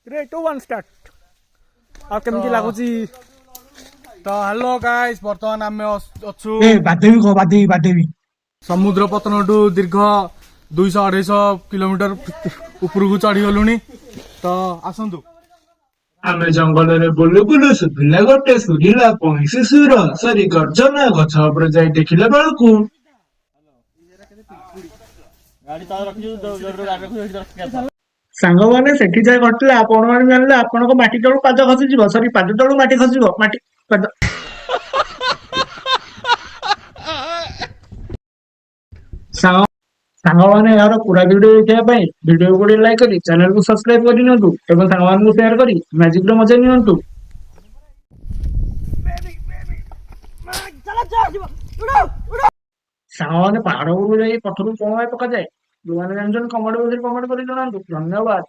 3 2 1 start आ केमती लागुची तो hello guys बर्तमान आमे अच्छु बादेवी समुद्र पतनटू दीर्घ 200-250 किलोमीटर ऊपर को चढ़ी गलुनी तो आसंतु आमे जंगल रे बुलु बुलु सुधिला गोटे सुधिला पंक्षी सुर सरी गर्जना गछ ऊपर जाई देखिला बेलकू सांग माने सेठी जाय घटले आपण माने जानले आपण को माटी तळु पाद खसी जीव सरी पाद तळु माटी खसीबो माटी पाद सांग सांग माने यार पूरा वीडियो देखिया पई वीडियो को लाइक करी चैनल को सब्सक्राइब करि नियंतु एवं सांग मान को शेयर करी मैजिक रो मजा नियंतु सांग माने पहाड़ को जाई पत्थर को कोन पका जाए जो माने जानजन कमेंट बॉक्स रे कमेंट करि जणांतु धन्यवाद।